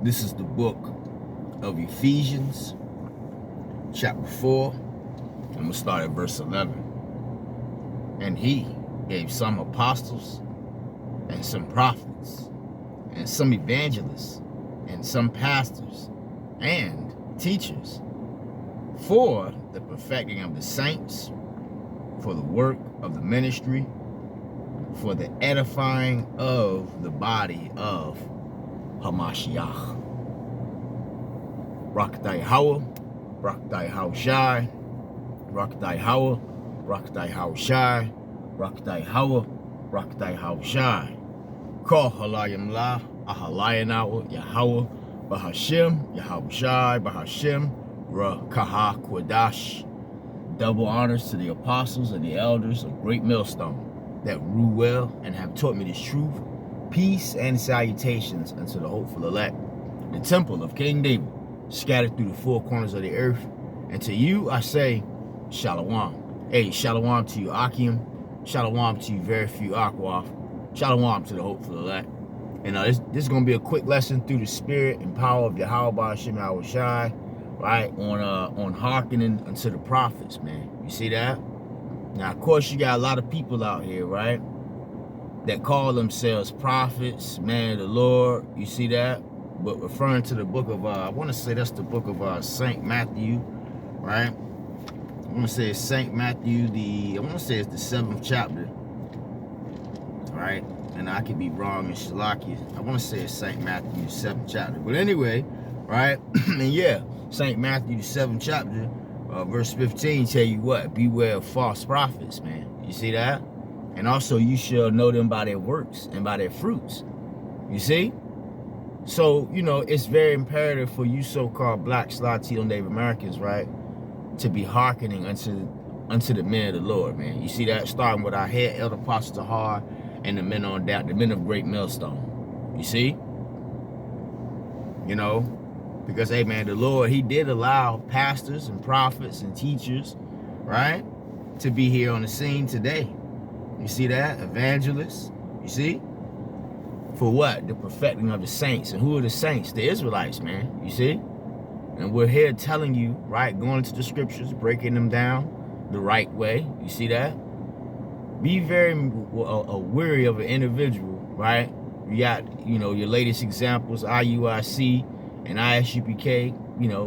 This is the book of Ephesians, chapter 4. I'm going to start at verse 11. And he gave some apostles, and some prophets, and some evangelists, and some pastors, and teachers, for the perfecting of the saints, for the work of the ministry, for the edifying of the body of Hamashiach. Rakdai Hawa, Rakdai Hawshai, Rakdai Hawa, Rakdai Hawshai, Rakdai Hawa, Rakdai Hawshai. Call Halayim La, Ahalayan Yahweh, Bahashem, Yahawshai, Bahashem, Rakaha Kwadash. Double honors to the apostles and the elders of Great Millstone that rule well and have taught me this truth. Peace and salutations unto the hopeful elect, the temple of King David, scattered through the four corners of the earth. And to you I say, Shalom. Hey, Shalom to you, Akim. Shalom to you, very few Akwaf. Shalom to the hopeful elect. And this is going to be a quick lesson through the spirit and power of Yahweh Hashem Yahushai, right? On hearkening unto the prophets, man. You see that? Now, of course, you got a lot of people out here, right, that call themselves prophets, man of the Lord. You see that? But referring to the book of, I want to say that's the book of St. Matthew, right? I want to say it's St. Matthew, I want to say it's the 7th chapter, right? And I could be wrong in Shalakia. I want to say it's St. Matthew, the 7th chapter. But anyway, right? And yeah, St. Matthew, the 7th chapter, verse 15 tell you what? Beware of false prophets, man. You see that? And also you shall know them by their works and by their fruits. You see? So, you know, it's very imperative for you so-called black Latino Native Americans, right, to be hearkening unto the men of the Lord, man. You see that? Starting with our head, Elder Apostle Tahar, and the men on down, the men of Great Millstone. You see? You know? Because, hey, man, the Lord, he did allow pastors and prophets and teachers, right, to be here on the scene today. You see that? Evangelists. You see? For what? The perfecting of the saints. And who are the saints? The Israelites, man. You see? And we're here telling you, right, going into the scriptures, breaking them down the right way. You see that? Be very wary of an individual, right? You got, you know, your latest examples, IUIC and ISUPK, you know,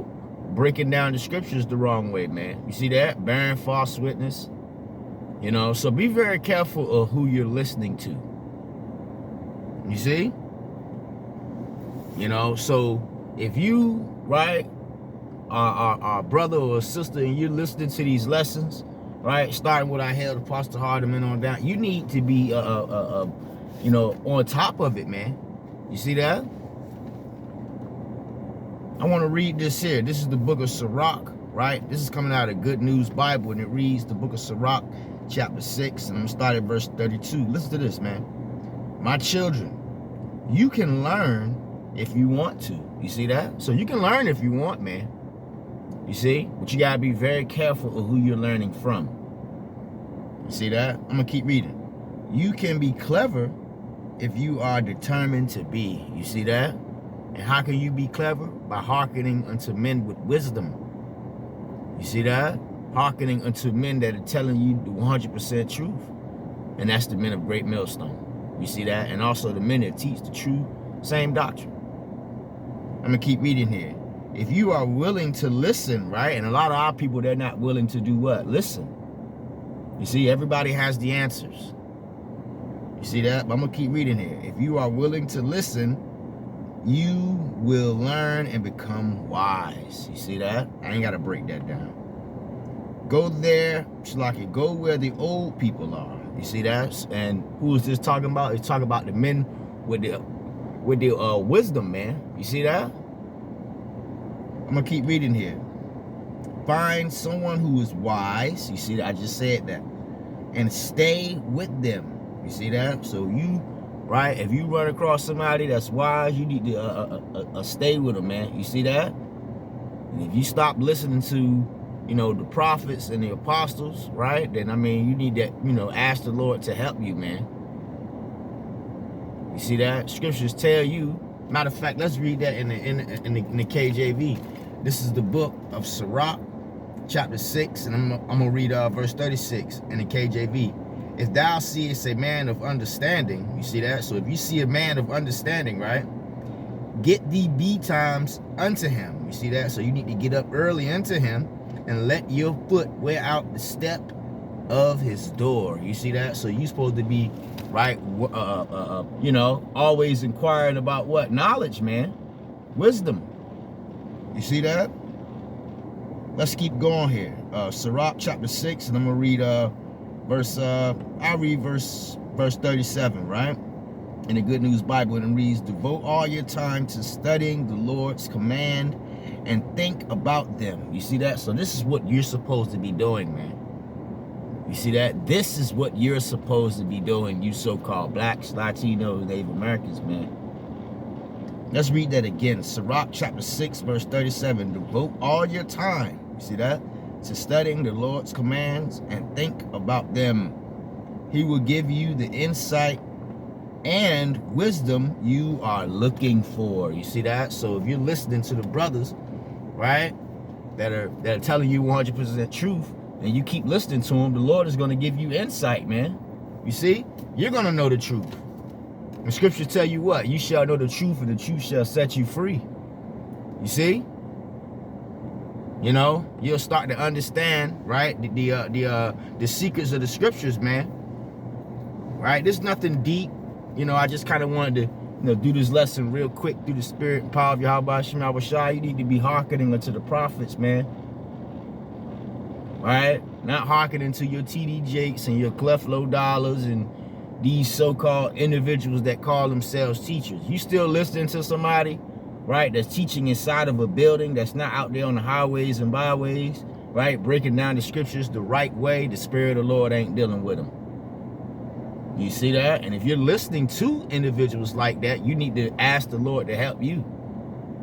breaking down the scriptures the wrong way, man. You see that? Bearing false witness. You know, so be very careful of who you're listening to. You see? You know, so if you, right, are a brother or a sister and you're listening to these lessons, right, starting with our head, Apostle Hardeman on down, you need to be, you know, on top of it, man. You see that? I want to read this here. This is the book of Sirach, right? This is coming out of Good News Bible, and it reads the book of Sirach, chapter 6, and I'm going to start at verse 32. Listen to this, man. My children, you can learn if you want to. You see that? So you can learn if you want, man. You see? But you got to be very careful of who you're learning from. You see that? I'm going to keep reading. You can be clever if you are determined to be. You see that? And how can you be clever? By hearkening unto men with wisdom. You see that? Hearkening unto men that are telling you the 100% truth. And that's the men of Great Millstone. You see that? And also the men that teach the true same doctrine. I'm going to keep reading here. If you are willing to listen, right? And a lot of our people, they're not willing to do what? Listen. You see, everybody has the answers. You see that? But I'm going to keep reading here. If you are willing to listen, you will learn and become wise. You see that? I ain't got to break that down. Go there, Shalaki, go where the old people are. You see that? And who is this talking about? It's talking about the men with the wisdom, man. You see that? I'm going to keep reading here. Find someone who is wise. You see that? I just said that. And stay with them. You see that? So you, right, if you run across somebody that's wise, you need to stay with them, man. You see that? And if you stop listening to, you know, the prophets and the apostles, right, then, I mean, you need to, you know, ask the Lord to help you, man. You see that? Scriptures tell you Matter of fact, let's read that in the KJV. This is the book of Sirach, chapter 6, and I'm gonna read verse 36 in the KJV. If thou seest a man of understanding, you see that? So if you see a man of understanding, right, get thee betimes unto him. You see that? So you need to get up early unto him and let your foot wear out the step of his door. You see that? So you're supposed to be, right, you know, always inquiring about what? Knowledge, man. Wisdom. You see that? Let's keep going here. Sirach chapter 6, and I'm gonna read I'll read verse 37, right? In the Good News Bible, and it reads, devote all your time to studying the Lord's command and think about them. You see that? So this is what you're supposed to be doing, man. You see that? This is what you're supposed to be doing, you so-called blacks, Latinos, Native Americans, man. Let's read that again. Sirach chapter 6, verse 37. Devote all your time, you see that, to studying the Lord's commands and think about them. He will give you the insight and wisdom you are looking for. You see that? So if you're listening to the brothers, right, that are telling you 100% truth, and you keep listening to them, the Lord is going to give you insight, man. You see? You're going to know the truth. The scriptures tell you what? You shall know the truth, and the truth shall set you free. You see? You know, you'll start to understand, right, the secrets of the scriptures, man. Right? There's nothing deep. You know, I just kind of wanted to, you know, do this lesson real quick through the spirit and power of Yahweh Shem Yahushua. You need to be hearkening unto the prophets, man. Right? Not hearkening to your TD Jakes and your Cleflo Dollars and these so-called individuals that call themselves teachers. You still listening to somebody, right, that's teaching inside of a building, that's not out there on the highways and byways, right, breaking down the scriptures the right way. The Spirit of the Lord ain't dealing with them. You see that? And if you're listening to individuals like that, you need to ask the Lord to help you.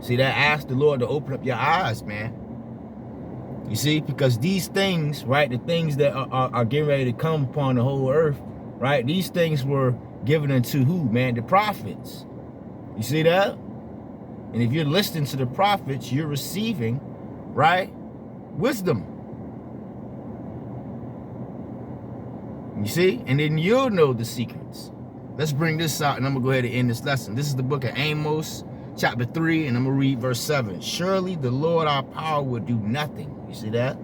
See that? Ask the Lord to open up your eyes, man. You see? Because these things, right, the things that are getting ready to come upon the whole earth, right, these things were given unto who, man? The prophets. You see that? And if you're listening to the prophets, you're receiving, right, wisdom. You see? And then you'll know the secrets. Let's bring this out, and I'm going to go ahead and end this lesson. This is the book of Amos, chapter 3, and I'm going to read verse 7. Surely the Lord our power will do nothing. You see that?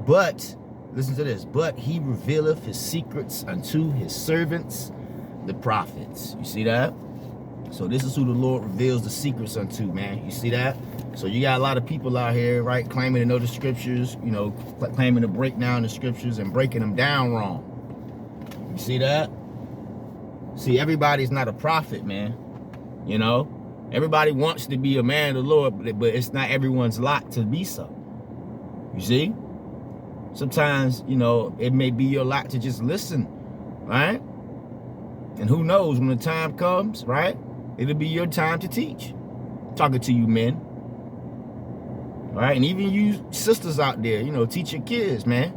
But, listen to this. But he revealeth his secrets unto his servants, the prophets. You see that? So this is who the Lord reveals the secrets unto, man. You see that? So you got a lot of people out here, right, claiming to know the scriptures, you know, claiming to break down the scriptures and breaking them down wrong. You see that? See, everybody's not a prophet, man. You know? Everybody wants to be a man of the Lord, but it's not everyone's lot to be so. You see? Sometimes, you know, it may be your lot to just listen, right? And who knows, when the time comes, right, it'll be your time to teach. Talking to you men. All right? And even you sisters out there, you know, teach your kids, man.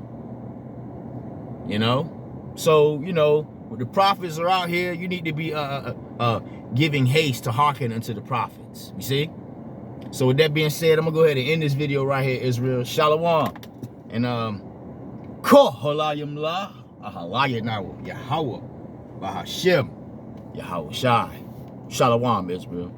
You know? So, you know, when the prophets are out here, you need to be giving haste to hearken unto the prophets. You see? So with that being said, I'm going to go ahead and end this video right here, Israel. Shalom. And, Kohalayim La, Ahalayanawa, Yahweh, Bahashem, Yahushai. Shalom, Israel.